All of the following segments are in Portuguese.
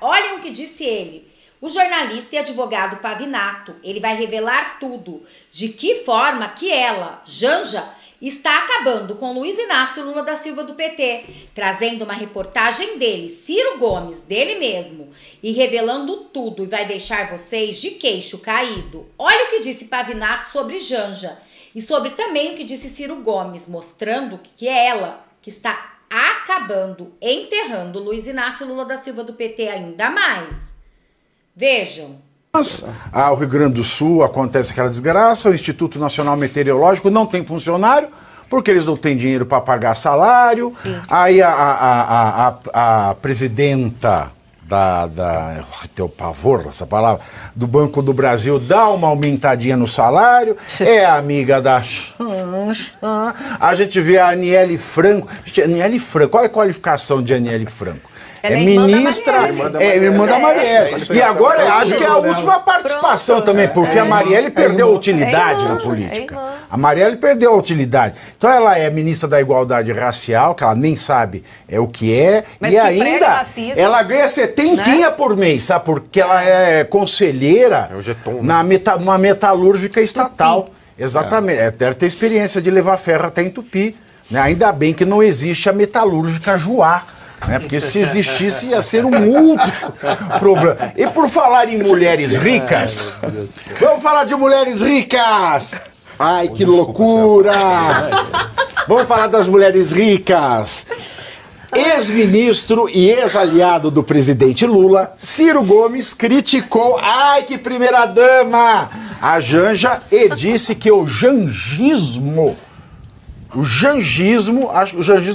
Olhem o que disse ele. O jornalista e advogado Pavinato, ele vai revelar tudo. De que forma que ela, Janja, está acabando com Luiz Inácio Lula da Silva do PT, trazendo uma reportagem dele, Ciro Gomes, dele mesmo, e revelando tudo, e vai deixar vocês de queixo caído. Olha o que disse Pavinato sobre Janja, e sobre também o que disse Ciro Gomes, mostrando que é ela que está acabando, enterrando Luiz Inácio Lula da Silva do PT ainda mais. Vejam. O Rio Grande do Sul acontece aquela desgraça, o Instituto Nacional Meteorológico não tem funcionário, porque eles não têm dinheiro para pagar salário. Sim. Aí a presidenta teu pavor dessa palavra, do Banco do Brasil dá uma aumentadinha no salário, é amiga da a gente vê a Aniele Franco. Aniele Franco, qual é a qualificação de Aniele Franco? Ela é ministra, irmã da Marielle. E agora eu acho que é a última participação também, porque a Marielle perdeu a utilidade na política. A Marielle perdeu a utilidade. Então ela é ministra da Igualdade Racial, que ela nem sabe o que é, mas e ainda ela ganha 70 por mês, sabe? Porque ela é conselheira numa metalúrgica estatal. Exatamente. Deve ter experiência de levar ferro até em Tupi. Né? Ainda bem que não existe a metalúrgica Juá. Né? Porque se existisse ia ser um outro problema. E por falar em mulheres ricas, vamos falar de mulheres ricas! Ai, que loucura! Vamos falar das mulheres ricas. Ex-ministro e ex-aliado do presidente Lula, Ciro Gomes, criticou, ai que primeira-dama, a Janja, e disse que o jangismo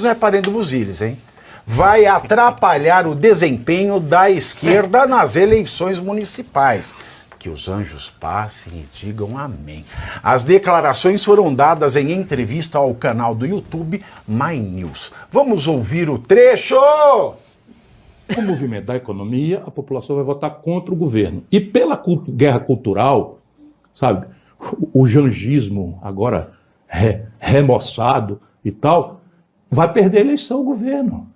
é parente do Buziles, hein? Vai atrapalhar o desempenho da esquerda nas eleições municipais. Que os anjos passem e digam amém. As declarações foram dadas em entrevista ao canal do YouTube My News. Vamos ouvir o trecho! Com o movimento da economia, a população vai votar contra o governo. E pela guerra cultural, sabe, o jangismo agora remoçado e tal, vai perder a eleição o governo.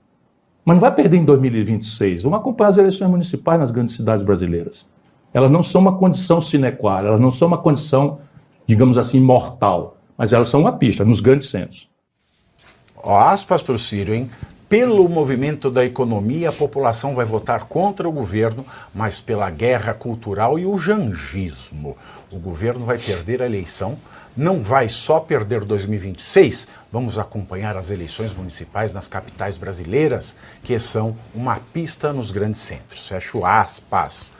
Mas não vai perder em 2026. Vamos acompanhar as eleições municipais nas grandes cidades brasileiras. Elas não são uma condição sine qua non, elas não são uma condição, digamos assim, mortal, mas elas são uma pista nos grandes centros. Aspas para o Ciro, hein? Pelo movimento da economia, a população vai votar contra o governo, mas pela guerra cultural e o jangismo. O governo vai perder a eleição, não vai só perder 2026, vamos acompanhar as eleições municipais nas capitais brasileiras, que são uma pista nos grandes centros. Fecho aspas.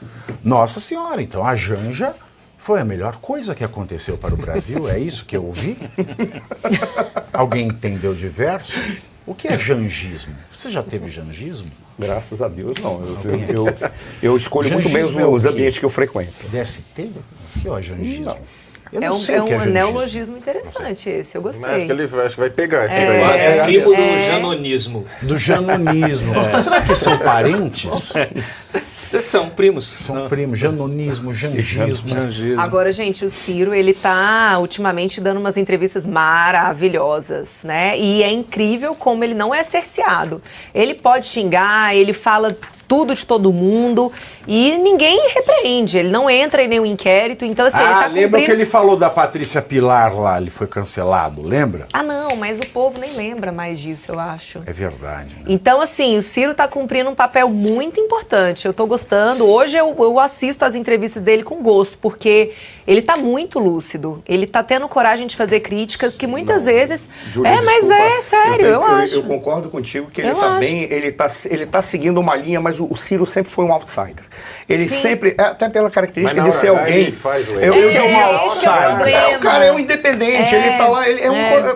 Nossa Senhora, então a Janja foi a melhor coisa que aconteceu para o Brasil, é isso que eu ouvi? Alguém entendeu de verso? O que é jangismo? Você já teve jangismo? Graças a Deus, não. Eu escolho muito bem os ambientes que eu frequento. DST? O que é o jangismo? Não. Eu não sei o que é jangismo. Neologismo interessante esse, eu gostei. Acho que vai pegar esse daí. É primo do janonismo. Do janonismo. Será que são parentes? São primos. São primos. Janonismo, jangismo. Agora, gente, o Ciro, ele tá ultimamente dando umas entrevistas maravilhosas, né? E é incrível como ele não é cerceado. Ele pode xingar, ele fala tudo de todo mundo e ninguém repreende, ele não entra em nenhum inquérito, então assim, ele tá cumprindo... lembra que ele falou da Patrícia Pilar lá, ele foi cancelado, lembra? Não, mas o povo nem lembra mais disso, eu acho. É verdade. Né? Então assim, o Ciro tá cumprindo um papel muito importante, eu tô gostando, hoje eu assisto as entrevistas dele com gosto, porque ele tá muito lúcido, ele tá tendo coragem de fazer críticas que muitas vezes... Júlia, mas desculpa, é sério, eu acho. Eu concordo contigo que ele tá bem, ele tá seguindo uma linha, mas o Ciro sempre foi um outsider. Ele sempre, até pela característica de ser alguém... Ele é um outsider. O cara é um independente, ele tá lá, ele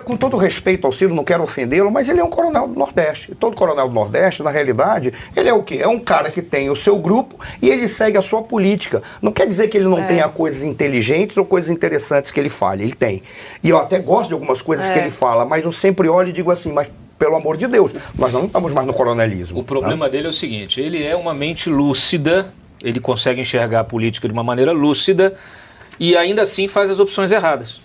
com todo respeito ao Ciro, não quero ofendê-lo, mas ele é um coronel do Nordeste. Todo coronel do Nordeste, na realidade, ele é o quê? É um cara que tem o seu grupo e ele segue a sua política. Não quer dizer que ele não tenha coisas inteligentes ou coisas interessantes que ele fale, ele tem. E eu até gosto de algumas coisas que ele fala, mas eu sempre olho e digo assim, mas pelo amor de Deus, nós não estamos mais no coronelismo. O problema dele é o seguinte, ele é uma mente lúcida, ele consegue enxergar a política de uma maneira lúcida e ainda assim faz as opções erradas.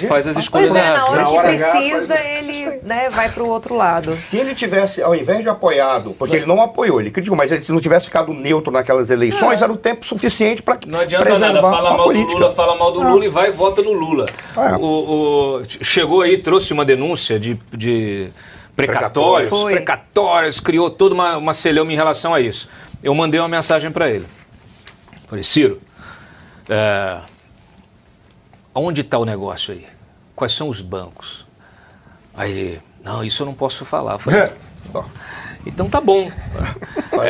Faz as escolhas erradas. Na hora que precisa, ele né, vai para o outro lado. Se ele tivesse, ao invés de apoiado, porque ele não apoiou, ele criticou, mas ele, se não tivesse ficado neutro naquelas eleições, era o tempo suficiente para não adianta nada, fala mal do Lula, fala mal do Lula e vai e vota no Lula. Chegou aí, trouxe uma denúncia de precatórios, criou toda uma celeuma em relação a isso. Eu mandei uma mensagem para ele. Falei, Ciro, onde está o negócio aí? Quais são os bancos? Aí ele, não, isso eu não posso falar. Falei, então tá bom.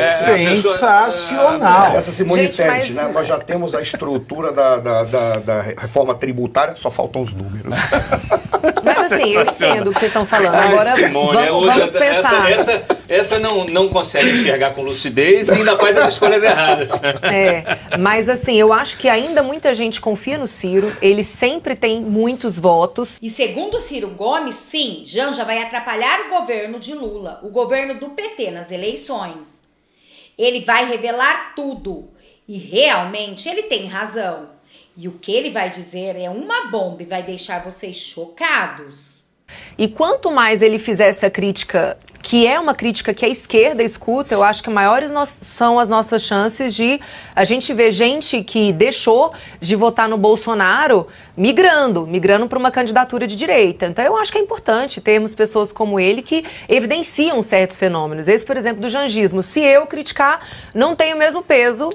Sensacional. Essa Simone Tebet, né? Nós já temos a estrutura da reforma tributária, só faltam os números. Mas assim, eu entendo o que vocês estão falando. Agora, Simone, vamos pensar. Essa não consegue enxergar com lucidez e ainda faz as escolhas erradas. Mas assim, eu acho que ainda muita gente confia no Ciro, ele sempre tem muitos votos. E segundo Ciro Gomes, sim, Janja vai atrapalhar o governo de Lula, o governo do PT nas eleições. Ele vai revelar tudo. E realmente ele tem razão. E o que ele vai dizer é uma bomba e vai deixar vocês chocados. E quanto mais ele fizer essa crítica, que é uma crítica que a esquerda escuta, eu acho que maiores são as nossas chances de a gente ver gente que deixou de votar no Bolsonaro migrando para uma candidatura de direita. Então eu acho que é importante termos pessoas como ele que evidenciam certos fenômenos. Esse, por exemplo, do jangismo. Se eu criticar, não tem o mesmo peso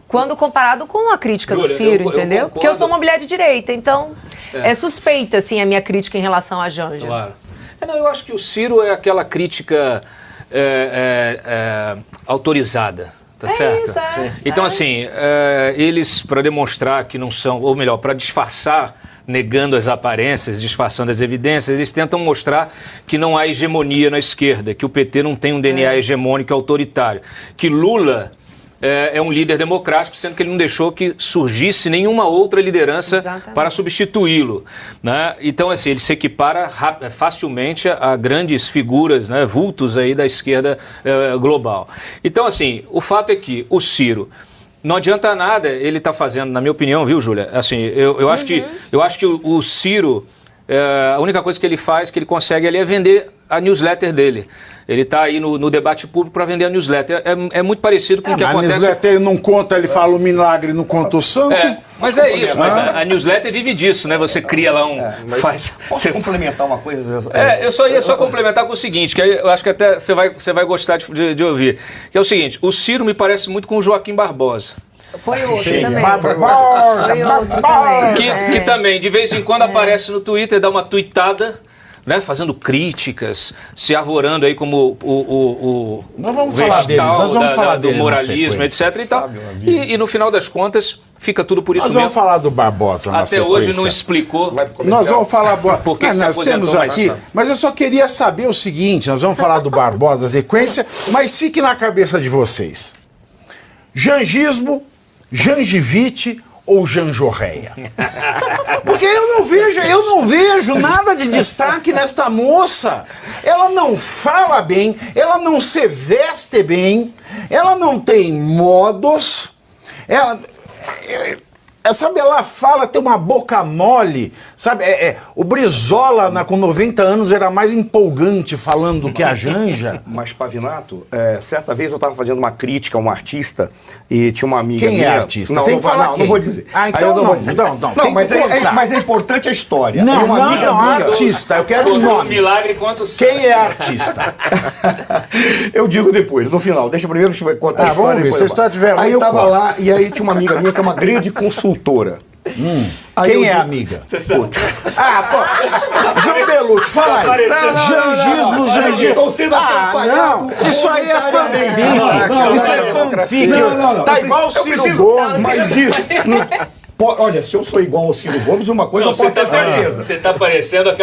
quando comparado com a crítica do Ciro, entendeu? Porque eu sou uma mulher de direita, então é suspeita, assim, a minha crítica em relação a Janja. Claro. Não, eu acho que o Ciro é aquela crítica autorizada, tá certo? Isso, Então, assim, eles, para demonstrar que não são, ou melhor, para disfarçar, negando as aparências, disfarçando as evidências, eles tentam mostrar que não há hegemonia na esquerda, que o PT não tem um DNA hegemônico autoritário, que Lula é um líder democrático, sendo que ele não deixou que surgisse nenhuma outra liderança para substituí-lo, né? Então, assim, ele se equipara facilmente a grandes figuras, né, vultos aí da esquerda global. Então, assim, o fato é que o Ciro, não adianta nada ele está fazendo, na minha opinião, viu, Júlia? Assim, eu acho que o Ciro, a única coisa que ele faz, que ele consegue ali é vender a newsletter dele. Ele está aí no debate público para vender a newsletter. É muito parecido com o que acontece... A newsletter ele não conta, ele fala o milagre, não conta o santo. Mas é isso, mas a newsletter vive disso, né? Você cria lá Posso complementar uma coisa? Eu só ia complementar com o seguinte, que eu acho que até você vai gostar de ouvir. Que é o seguinte, o Ciro me parece muito com o Joaquim Barbosa. Foi outro também. Que também, de vez em quando, aparece no Twitter, dá uma tweetada, né, fazendo críticas, se arvorando aí como o nós vamos falar dele, do moralismo, etc. E, tal. E no final das contas, fica tudo por isso mesmo. Nós vamos falar do Barbosa na sequência. Até hoje não explicou. Nós vamos falar... Porque nós temos aqui... Mas eu só queria saber o seguinte, nós vamos falar do Barbosa na sequência, mas fique na cabeça de vocês. Jangismo, Jangivite ou Janjorreia? Porque eu não vejo nada de destaque nesta moça. Ela não fala bem, ela não se veste bem, ela não tem modos, sabe, ela fala, tem uma boca mole, sabe, o Brizola com 90 anos era mais empolgante falando do que a Janja. Mas, Pavinato, certa vez eu estava fazendo uma crítica a um artista e tinha uma amiga Quem minha... é artista? Não, Tem que falar quem? Não vou dizer. Então não, mas é importante a história. Não, artista, eu quero o nome. Milagre quanto Quem é artista? Eu digo depois, no final. Deixa primeiro que contar a história. Vamos ver, se a história tiver ruim, aí eu tava lá, e aí tinha uma amiga minha que é uma grande consultora. Quem é a amiga? João Belucci, fala aí. Jangismo. Não, isso aí é fanfic. Isso é fanfic. Tá igual o Ciro Gomes. Mas isso... Olha, se eu sou igual ao Ciro Gomes, uma coisa eu posso ter certeza. Você está parecendo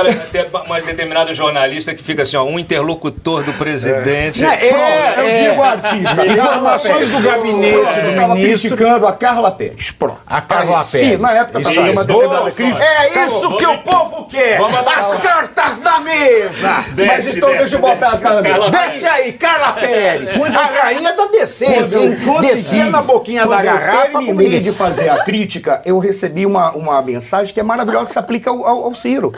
uma determinada jornalista que fica assim, ó, um interlocutor do presidente. Eu digo artista. Informações do gabinete do ministro. Criticando a Carla Pérez. Pronto. A Carla Pérez. Sim, na época também uma determinada crítica. É isso que o povo quer. As cartas na mesa. Mas então deixa eu botar as cartas na mesa. Desce aí, Carla Pérez. A rainha da decência, hein? Descia na boquinha da garrafa. Quando eu terminei de fazer a crítica, eu recebi uma mensagem que é maravilhosa, que se aplica ao Ciro.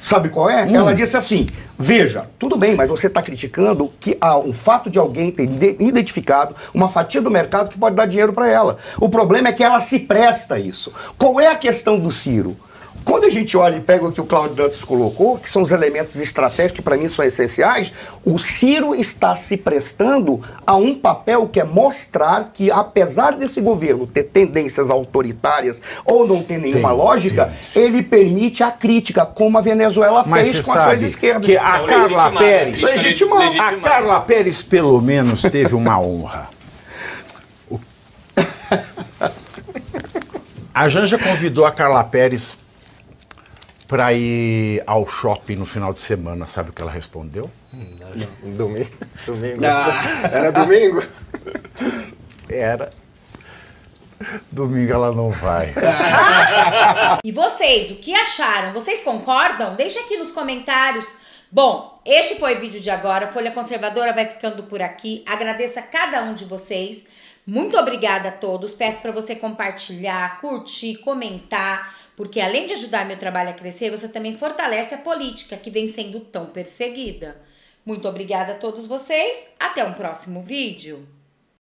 Sabe qual é? Ela disse assim, veja, tudo bem, mas você está criticando que há um fato de alguém ter identificado uma fatia do mercado que pode dar dinheiro para ela. O problema é que ela se presta a isso. Qual é a questão do Ciro? Quando a gente olha e pega o que o Cláudio Dantas colocou, que são os elementos estratégicos que para mim são essenciais, o Ciro está se prestando a um papel que é mostrar que, apesar desse governo ter tendências autoritárias ou não ter nenhuma lógica, ele permite a crítica, como a Venezuela fez com as suas esquerdas. Que a Carla Pérez, a Carla Pérez pelo menos teve uma honra. A Janja convidou a Carla Pérez para ir ao shopping no final de semana. Sabe o que ela respondeu? Não, domingo. Era domingo? Era. Domingo ela não vai. E vocês, o que acharam? Vocês concordam? Deixa aqui nos comentários. Bom, este foi o vídeo de agora. Folha Conservadora vai ficando por aqui. Agradeço a cada um de vocês. Muito obrigada a todos. Peço para você compartilhar, curtir, comentar, porque além de ajudar meu trabalho a crescer, você também fortalece a política que vem sendo tão perseguida. Muito obrigada a todos vocês. Até um próximo vídeo.